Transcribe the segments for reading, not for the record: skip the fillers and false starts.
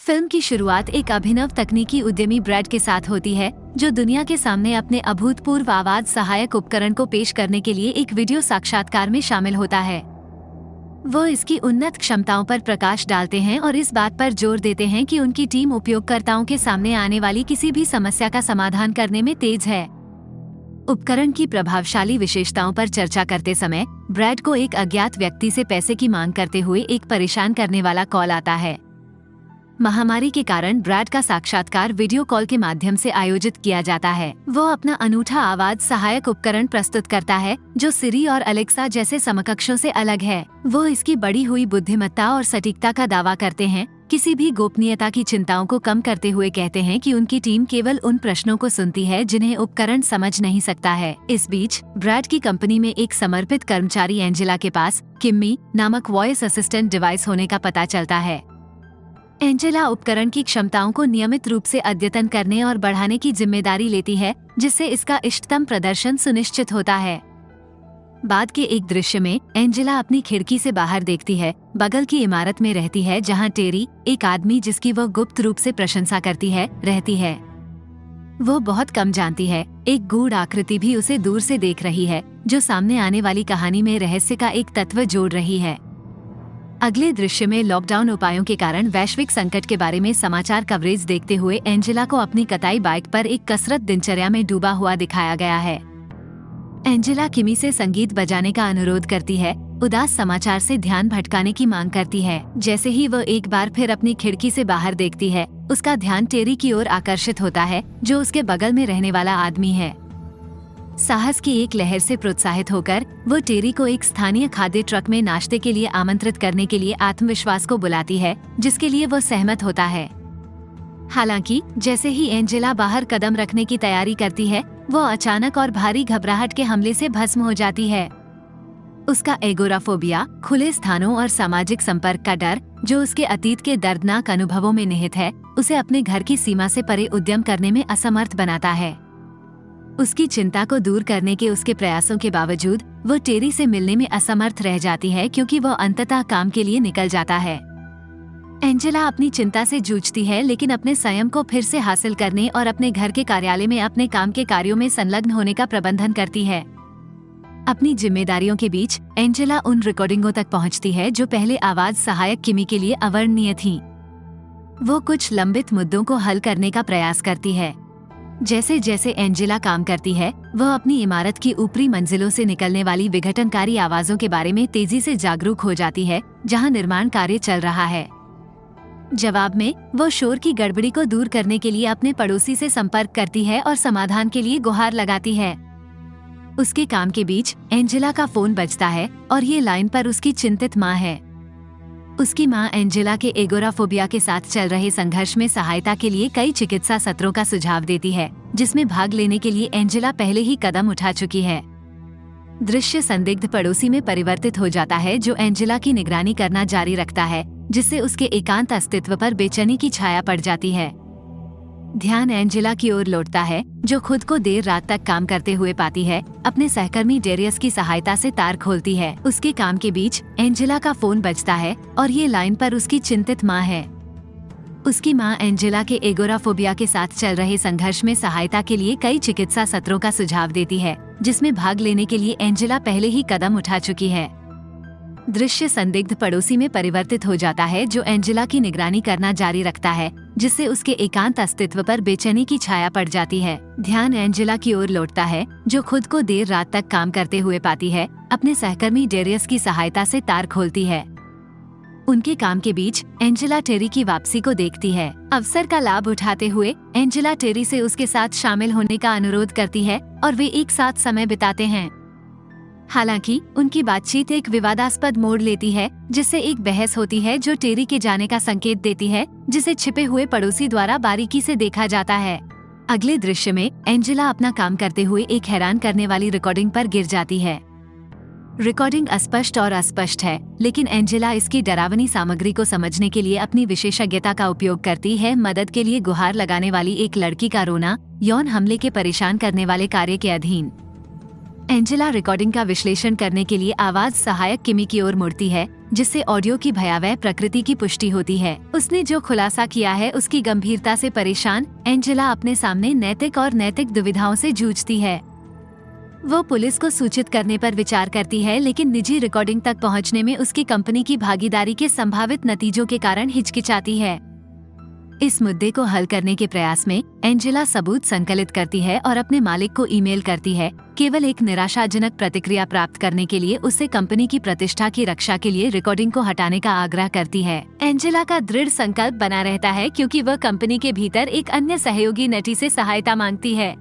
Film की शुरुआत एक अभिनव तकनीकी उद्यमी ब्रैड के साथ होती है, जो दुनिया के सामने अपने अभूतपूर्व आवाज सहायक उपकरण को पेश करने के लिए एक वीडियो साक्षात्कार में शामिल होता है। वो इसकी उन्नत क्षमताओं पर प्रकाश डालते हैं और इस बात पर जोर देते हैं कि उनकी टीम उपयोगकर्ताओं के सामने आने वाली किसी भी समस्या का समाधान करने में तेज है। उपकरण की प्रभावशाली विशेषताओं पर चर्चा करते समय ब्रैड को एक अज्ञात व्यक्ति से पैसे की मांग करते हुए एक परेशान करने वाला कॉल आता है। महामारी के कारण ब्रैड का साक्षात्कार वीडियो कॉल के माध्यम से आयोजित किया जाता है। वो अपना अनूठा आवाज सहायक उपकरण प्रस्तुत करता है, जो सिरी और अलेक्सा जैसे समकक्षों से अलग है। वो इसकी बढ़ी हुई बुद्धिमत्ता और सटीकता का दावा करते हैं, किसी भी गोपनीयता की चिंताओं को कम करते हुए कहते हैं कि उनकी टीम केवल उन प्रश्नों को सुनती है जिन्हें उपकरण समझ नहीं सकता है। इस बीच ब्रैड की कंपनी में एक समर्पित कर्मचारी एंजेला के पास किम्मी नामक वॉइस असिस्टेंट डिवाइस होने का पता चलता है। एंजेला उपकरण की क्षमताओं को नियमित रूप से अद्यतन करने और बढ़ाने की जिम्मेदारी लेती है, जिससे इसका इष्टतम प्रदर्शन सुनिश्चित होता है। बाद के एक दृश्य में एंजेला अपनी खिड़की से बाहर देखती है। बगल की इमारत में रहती है जहां टेरी, एक आदमी जिसकी वह गुप्त रूप से प्रशंसा करती है, रहती है। वो बहुत कम जानती है, एक गूढ़ आकृति भी उसे दूर से देख रही है, जो सामने आने वाली कहानी में रहस्य का एक तत्व जोड़ रही है। अगले दृश्य में लॉकडाउन उपायों के कारण वैश्विक संकट के बारे में समाचार कवरेज देखते हुए एंजेला को अपनी कताई बाइक पर एक कसरत दिनचर्या में डूबा हुआ दिखाया गया है। एंजेला किमी से संगीत बजाने का अनुरोध करती है, उदास समाचार से ध्यान भटकाने की मांग करती है। जैसे ही वह एक बार फिर अपनी खिड़की से बाहर देखती है, उसका ध्यान टेरी की ओर आकर्षित होता है, जो उसके बगल में रहने वाला आदमी है। साहस की एक लहर से प्रोत्साहित होकर वो टेरी को एक स्थानीय खाद्य ट्रक में नाश्ते के लिए आमंत्रित करने के लिए आत्मविश्वास को बुलाती है, जिसके लिए वो सहमत होता है। हालांकि जैसे ही एंजेला बाहर कदम रखने की तैयारी करती है, वो अचानक और भारी घबराहट के हमले से भस्म हो जाती है। उसका एगोराफोबिया, खुले स्थानों और सामाजिक संपर्क का डर, जो उसके अतीत के दर्दनाक अनुभवों में निहित है, उसे अपने घर की सीमा से परे उद्यम करने में असमर्थ बनाता है। उसकी चिंता को दूर करने के उसके प्रयासों के बावजूद वो टेरी से मिलने में असमर्थ रह जाती है, क्योंकि वो अंततः काम के लिए निकल जाता है। एंजेला अपनी चिंता से जूझती है, लेकिन अपने संयम को फिर से हासिल करने और अपने घर के कार्यालय में अपने काम के कार्यों में संलग्न होने का प्रबंधन करती है। अपनी जिम्मेदारियों के बीच एंजेला उन रिकॉर्डिंगों तक पहुंचती है जो पहले आवाज सहायक किमी के लिए अवर्णनीय थीं। वो कुछ लंबित मुद्दों को हल करने का प्रयास करती है। जैसे जैसे एंजेला काम करती है, वह अपनी इमारत की ऊपरी मंजिलों से निकलने वाली विघटनकारी आवाजों के बारे में तेजी से जागरूक हो जाती है, जहां निर्माण कार्य चल रहा है। जवाब में वो शोर की गड़बड़ी को दूर करने के लिए अपने पड़ोसी से संपर्क करती है और समाधान के लिए गुहार लगाती है। उसके काम के बीच एंजेला का फोन बजता है और ये लाइन पर उसकी चिंतित माँ है। उसकी माँ एंजेला के एगोराफोबिया के साथ चल रहे संघर्ष में सहायता के लिए कई चिकित्सा सत्रों का सुझाव देती है, जिसमें भाग लेने के लिए एंजेला पहले ही कदम उठा चुकी है। दृश्य संदिग्ध पड़ोसी में परिवर्तित हो जाता है, जो एंजेला की निगरानी करना जारी रखता है, जिससे उसके एकांत अस्तित्व पर बेचैनी की छाया पड़ जाती है। ध्यान एंजेला की ओर लौटता है, जो खुद को देर रात तक काम करते हुए पाती है। अपने सहकर्मी डेरियस की सहायता से तार खोलती है। उसके काम के बीच एंजेला का फोन बजता है और ये लाइन पर उसकी चिंतित माँ है। उसकी माँ एंजेला के एगोराफोबिया के साथ चल रहे संघर्ष में सहायता के लिए कई चिकित्सा सत्रों का सुझाव देती है, जिसमें भाग लेने के लिए एंजेला पहले ही कदम उठा चुकी है। दृश्य संदिग्ध पड़ोसी में परिवर्तित हो जाता है, जो एंजेला की निगरानी करना जारी रखता है, जिससे उसके एकांत अस्तित्व पर बेचैनी की छाया पड़ जाती है। ध्यान एंजेला की ओर लौटता है, जो खुद को देर रात तक काम करते हुए पाती है। अपने सहकर्मी डेरियस की सहायता से तार खोलती है। उनके काम के बीच एंजेला टेरी की वापसी को देखती है। अवसर का लाभ उठाते हुए एंजेला टेरी से उसके साथ शामिल होने का अनुरोध करती है और वे एक साथ समय बिताते हैं। हालांकि उनकी बातचीत एक विवादास्पद मोड़ लेती है, जिससे एक बहस होती है जो टेरी के जाने का संकेत देती है, जिसे छिपे हुए पड़ोसी द्वारा बारीकी से देखा जाता है। अगले दृश्य में एंजेला अपना काम करते हुए एक हैरान करने वाली रिकॉर्डिंग पर गिर जाती है। रिकॉर्डिंग अस्पष्ट और अस्पष्ट है, लेकिन एंजेला इसकी डरावनी सामग्री को समझने के लिए अपनी विशेषज्ञता का उपयोग करती है। मदद के लिए गुहार लगाने वाली एक लड़की का रोना, यौन हमले के परेशान करने वाले कार्य के अधीन। एंजेला रिकॉर्डिंग का विश्लेषण करने के लिए आवाज सहायक किमी की ओर मुड़ती है, जिससे ऑडियो की भयावह प्रकृति की पुष्टि होती है। उसने जो खुलासा किया है उसकी गंभीरता से परेशान एंजेला अपने सामने नैतिक दुविधाओं से जूझती है। वो पुलिस को सूचित करने पर विचार करती है, लेकिन निजी रिकॉर्डिंग तक पहुंचने में उसकी कंपनी की भागीदारी के संभावित नतीजों के कारण हिचकिचाती है। इस मुद्दे को हल करने के प्रयास में एंजेला सबूत संकलित करती है और अपने मालिक को ईमेल करती है, केवल एक निराशाजनक प्रतिक्रिया प्राप्त करने के लिए उससे कंपनी की प्रतिष्ठा की रक्षा के लिए रिकॉर्डिंग को हटाने का आग्रह करती है। एंजेला का दृढ़ संकल्प बना रहता है, क्योंकि वह कंपनी के भीतर एक अन्य सहयोगी नेटी से सहायता मांगती है।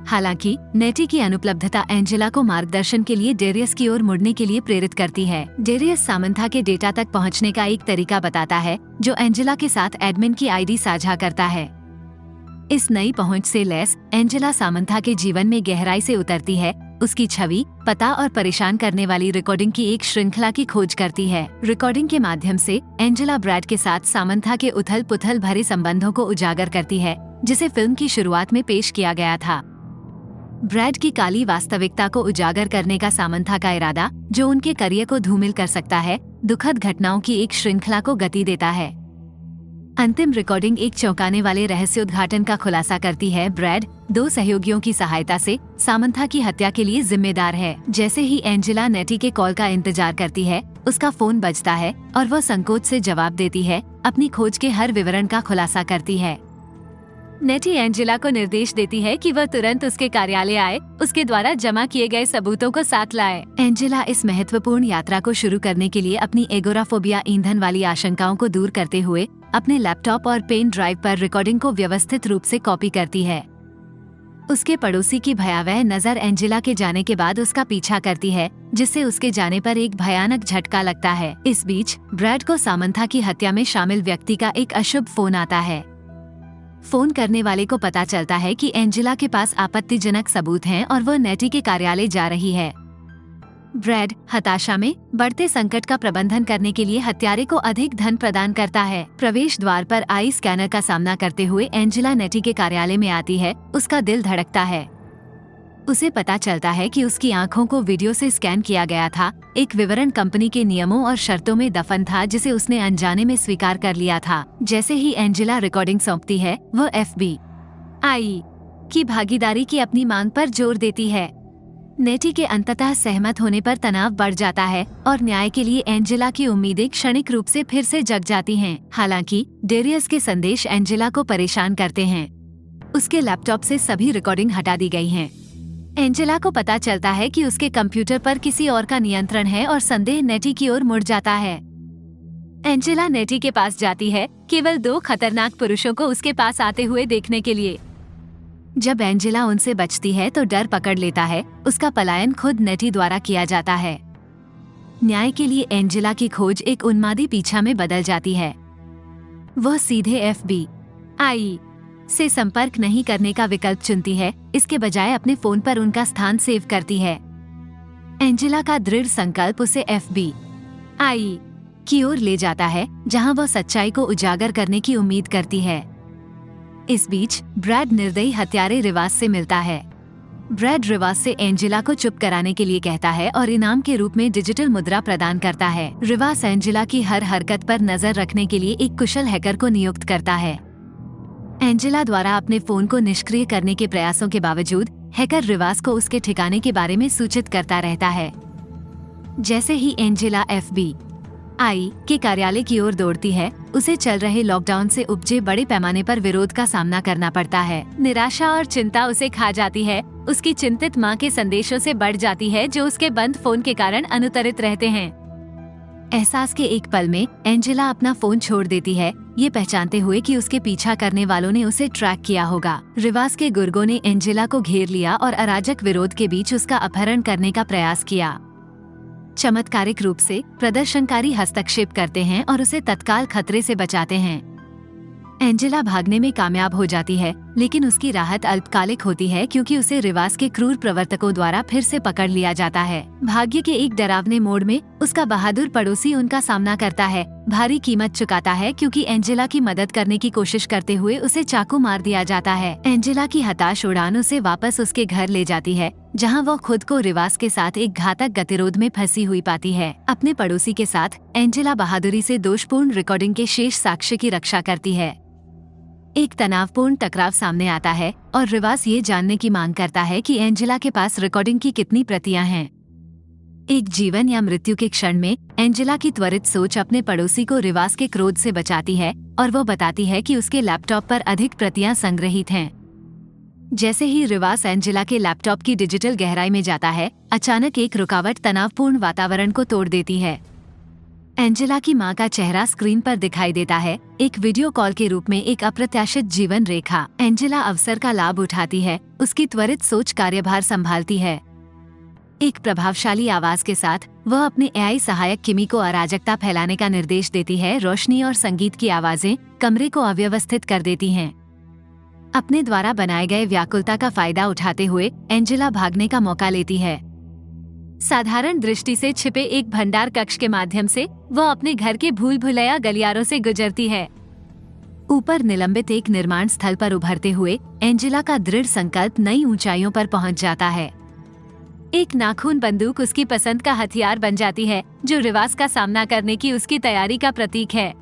हालांकि नेटी की अनुपलब्धता एंजेला को मार्गदर्शन के लिए डेरियस की ओर मुड़ने के लिए प्रेरित करती है। डेरियस सामंथा के डेटा तक पहुंचने का एक तरीका बताता है, जो एंजेला के साथ एडमिन की आईडी साझा करता है। इस नई पहुंच से लैस एंजेला सामंथा के जीवन में गहराई से उतरती है, उसकी छवि, पता और परेशान करने वाली रिकॉर्डिंग की एक श्रृंखला की खोज करती है। रिकॉर्डिंग के माध्यम से एंजेला ब्रैड के साथ सामंथा के उथल पुथल भरे संबंधों को उजागर करती है, जिसे फिल्म की शुरुआत में पेश किया गया था। ब्रैड की काली वास्तविकता को उजागर करने का सामंथा का इरादा, जो उनके करियर को धूमिल कर सकता है, दुखद घटनाओं की एक श्रृंखला को गति देता है। अंतिम रिकॉर्डिंग एक चौंकाने वाले रहस्योद्घाटन का खुलासा करती है। ब्रैड 2 सहयोगियों की सहायता से सामंथा की हत्या के लिए जिम्मेदार है। जैसे ही एंजेला नेटी के कॉल का इंतजार करती है, उसका फोन बजता है और वह संकोच से जवाब देती है, अपनी खोज के हर विवरण का खुलासा करती है। नेटी एंजेला को निर्देश देती है कि वह तुरंत उसके कार्यालय आए, उसके द्वारा जमा किए गए सबूतों को साथ लाए। एंजेला इस महत्वपूर्ण यात्रा को शुरू करने के लिए अपनी एगोराफोबिया ईंधन वाली आशंकाओं को दूर करते हुए अपने लैपटॉप और पेन ड्राइव पर रिकॉर्डिंग को व्यवस्थित रूप से कॉपी करती है। उसके पड़ोसी की भयावह नजर एंजेला के जाने के बाद उसका पीछा करती है, जिससे उसके जाने पर एक भयानक झटका लगता है। इस बीच ब्रैड को सामंथा की हत्या में शामिल व्यक्ति का एक अशुभ फोन आता है। फोन करने वाले को पता चलता है कि एंजेला के पास आपत्तिजनक सबूत हैं और वह नेटी के कार्यालय जा रही है। ब्रैड हताशा में बढ़ते संकट का प्रबंधन करने के लिए हत्यारे को अधिक धन प्रदान करता है। प्रवेश द्वार पर आई स्कैनर का सामना करते हुए एंजेला नेटी के कार्यालय में आती है। उसका दिल धड़कता है। उसे पता चलता है कि उसकी आंखों को वीडियो से स्कैन किया गया था। एक विवरण कंपनी के नियमों और शर्तों में दफन था, जिसे उसने अनजाने में स्वीकार कर लिया था। जैसे ही एंजेला रिकॉर्डिंग सौंपती है, वह FBI की भागीदारी की अपनी मांग पर जोर देती है। नेटी के अंततः सहमत होने पर तनाव बढ़ जाता है और न्याय के लिए एंजेला की उम्मीदें क्षणिक रूप से फिर से जग जाती हैं। हालांकि डेरियस के संदेश एंजेला को परेशान करते हैं। उसके लैपटॉप से सभी रिकॉर्डिंग हटा दी गई हैं। एंजेला को पता चलता है कि उसके कंप्यूटर पर किसी और का नियंत्रण है और संदेह नेटी की ओर मुड़ जाता है। एंजेला नेटी के पास जाती है, केवल 2 खतरनाक पुरुषों को उसके पास आते हुए देखने के लिए। जब एंजेला उनसे बचती है तो डर पकड़ लेता है। उसका पलायन खुद नेटी द्वारा किया जाता है। न्याय के लिए एंजेला की खोज एक उन्मादी पीछा में बदल जाती है। वह सीधे FBI से संपर्क नहीं करने का विकल्प चुनती है, इसके बजाय अपने फोन पर उनका स्थान सेव करती है। एंजेला का दृढ़ संकल्प उसे FBI की ओर ले जाता है, जहां वह सच्चाई को उजागर करने की उम्मीद करती है। इस बीच ब्रैड निर्दयी हत्यारे रिवास से मिलता है। ब्रैड रिवास से एंजेला को चुप कराने के लिए कहता है और इनाम के रूप में डिजिटल मुद्रा प्रदान करता है। रिवास एंजेला की हर हरकत पर नजर रखने के लिए एक कुशल हैकर को नियुक्त करता है। एंजेला द्वारा अपने फोन को निष्क्रिय करने के प्रयासों के बावजूद हैकर रिवास को उसके ठिकाने के बारे में सूचित करता रहता है। जैसे ही एंजेला FBI के कार्यालय की ओर दौड़ती है, उसे चल रहे लॉकडाउन से उपजे बड़े पैमाने पर विरोध का सामना करना पड़ता है। निराशा और चिंता उसे खा जाती है। उसकी चिंतित मां के संदेशों से बढ़ जाती है, जो उसके बंद फोन के कारण अनुत्तरित रहते हैं। एहसास के एक पल में एंजेला अपना फोन छोड़ देती है, ये पहचानते हुए कि उसके पीछा करने वालों ने उसे ट्रैक किया होगा। रिवास के गुर्गों ने एंजेला को घेर लिया और अराजक विरोध के बीच उसका अपहरण करने का प्रयास किया। चमत्कारिक रूप से प्रदर्शनकारी हस्तक्षेप करते हैं और उसे तत्काल खतरे से बचाते हैं। एंजेला भागने में कामयाब हो जाती है, लेकिन उसकी राहत अल्पकालिक होती है क्योंकि उसे रिवास के क्रूर प्रवर्तकों द्वारा फिर से पकड़ लिया जाता है। भाग्य के एक डरावने मोड़ में उसका बहादुर पड़ोसी उनका सामना करता है, भारी कीमत चुकाता है क्योंकि एंजेला की मदद करने की कोशिश करते हुए उसे चाकू मार दिया जाता है। एंजेला की हताश उड़ान उसे वापस उसके घर ले जाती है, जहां वो खुद को रिवास के साथ एक घातक गतिरोध में फंसी हुई पाती है। अपने पड़ोसी के साथ एंजेला बहादुरी से दोषपूर्ण रिकॉर्डिंग के शेष साक्ष्य की रक्षा करती है। एक तनावपूर्ण टकराव सामने आता है और रिवास ये जानने की मांग करता है कि एंजेला के पास रिकॉर्डिंग की कितनी प्रतियां हैं। एक जीवन या मृत्यु के क्षण में एंजेला की त्वरित सोच अपने पड़ोसी को रिवास के क्रोध से बचाती है और वो बताती है कि उसके लैपटॉप पर अधिक प्रतियां संग्रहित हैं। जैसे ही रिवास एंजेला के लैपटॉप की डिजिटल गहराई में जाता है, अचानक एक रुकावट तनावपूर्ण वातावरण को तोड़ देती है। एंजेला की मां का चेहरा स्क्रीन पर दिखाई देता है, एक वीडियो कॉल के रूप में एक अप्रत्याशित जीवन रेखा। एंजेला अवसर का लाभ उठाती है, उसकी त्वरित सोच कार्यभार संभालती है। एक प्रभावशाली आवाज के साथ वह अपने एआई सहायक किमी को अराजकता फैलाने का निर्देश देती है। रोशनी और संगीत की आवाजें कमरे को अव्यवस्थित कर देती हैं। अपने द्वारा बनाए गए व्याकुलता का फायदा उठाते हुए एंजेला भागने का मौका लेती है। साधारण दृष्टि से छिपे एक भंडार कक्ष के माध्यम से वह अपने घर के भूल भुलैया गलियारों से गुजरती है। ऊपर निलंबित एक निर्माण स्थल पर उभरते हुए एंजेला का दृढ़ संकल्प नई ऊंचाइयों पर पहुंच जाता है। एक नाखून बंदूक उसकी पसंद का हथियार बन जाती है, जो रिवास का सामना करने की उसकी तैयारी का प्रतीक है।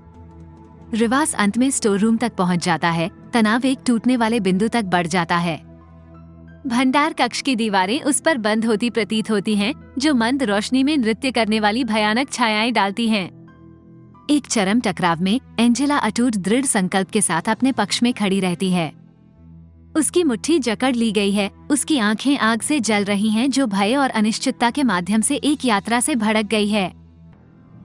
रिवास अंत में स्टोर रूम तक पहुंच जाता है, तनाव एक टूटने वाले बिंदु तक बढ़ जाता है। भंडार कक्ष की दीवारें उस पर बंद होती प्रतीत होती हैं, जो मंद रोशनी में नृत्य करने वाली भयानक छायाएं डालती हैं। एक चरम टकराव में एंजेला अटूट दृढ़ संकल्प के साथ अपने पक्ष में खड़ी रहती है। उसकी मुट्ठी जकड़ ली गई है, उसकी आंखें आग से जल रही हैं, जो भय और अनिश्चितता के माध्यम से एक यात्रा से भड़क गई है।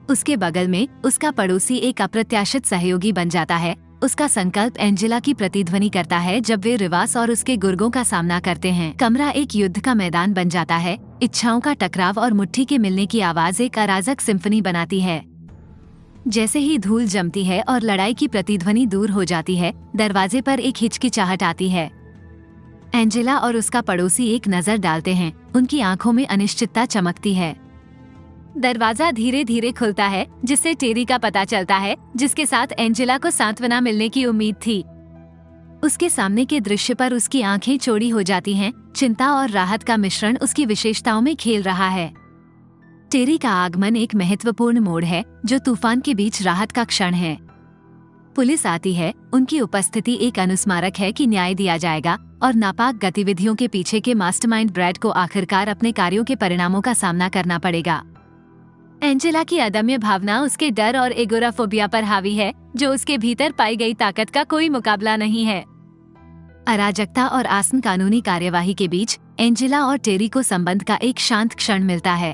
उसके बगल में उसका पड़ोसी एक अप्रत्याशित सहयोगी बन जाता है। उसका संकल्प एंजेला की प्रतिध्वनि करता है जब वे रिवास और उसके गुर्गों का सामना करते हैं। कमरा एक युद्ध का मैदान बन जाता है। इच्छाओं का टकराव और मुट्ठी के मिलने की आवाज एक अराजक सिम्फनी बनाती है। जैसे ही धूल जमती है और लड़ाई की प्रतिध्वनि दूर हो जाती है, दरवाजे पर एक हिचकिचाहट आती है। एंजेला और उसका पड़ोसी एक नजर डालते हैं, उनकी आंखों में अनिश्चितता चमकती है। दरवाजा धीरे धीरे खुलता है, जिससे टेरी का पता चलता है, जिसके साथ एंजेला को सांत्वना मिलने की उम्मीद थी। उसके सामने के दृश्य पर उसकी आंखें चौड़ी हो जाती हैं, चिंता और राहत का मिश्रण उसकी विशेषताओं में खेल रहा है। टेरी का आगमन एक महत्वपूर्ण मोड़ है, जो तूफान के बीच राहत का क्षण है। पुलिस आती है, उनकी उपस्थिति एक अनुस्मारक है कि न्याय दिया जाएगा और नापाक गतिविधियों के पीछे के मास्टरमाइंड ब्रैड को आखिरकार अपने कार्यों के परिणामों का सामना करना पड़ेगा। एंजेला की अदम्य भावना उसके डर और एगोराफोबिया पर हावी है, जो उसके भीतर पाई गई ताकत का कोई मुकाबला नहीं है। अराजकता और आसन कानूनी कार्यवाही के बीच एंजेला और टेरी को संबंध का एक शांत क्षण मिलता है।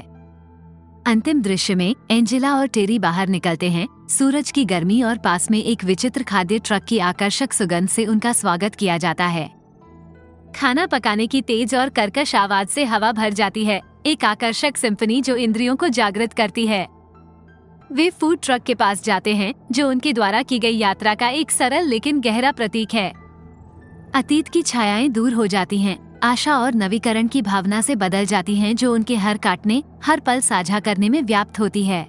अंतिम दृश्य में एंजेला और टेरी बाहर निकलते हैं। सूरज की गर्मी और पास में एक विचित्र खाद्य ट्रक की आकर्षक सुगंध से उनका स्वागत किया जाता है। खाना पकाने की तेज और कर्कश आवाज से हवा भर जाती है, एक आकर्षक सिम्फनी जो इंद्रियों को जागृत करती है। वे फूड ट्रक के पास जाते हैं, जो उनके द्वारा की गई यात्रा का एक सरल लेकिन गहरा प्रतीक है। अतीत की छायाएं दूर हो जाती हैं, आशा और नवीकरण की भावना से बदल जाती हैं, जो उनके हर काटने, हर पल साझा करने में व्याप्त होती है।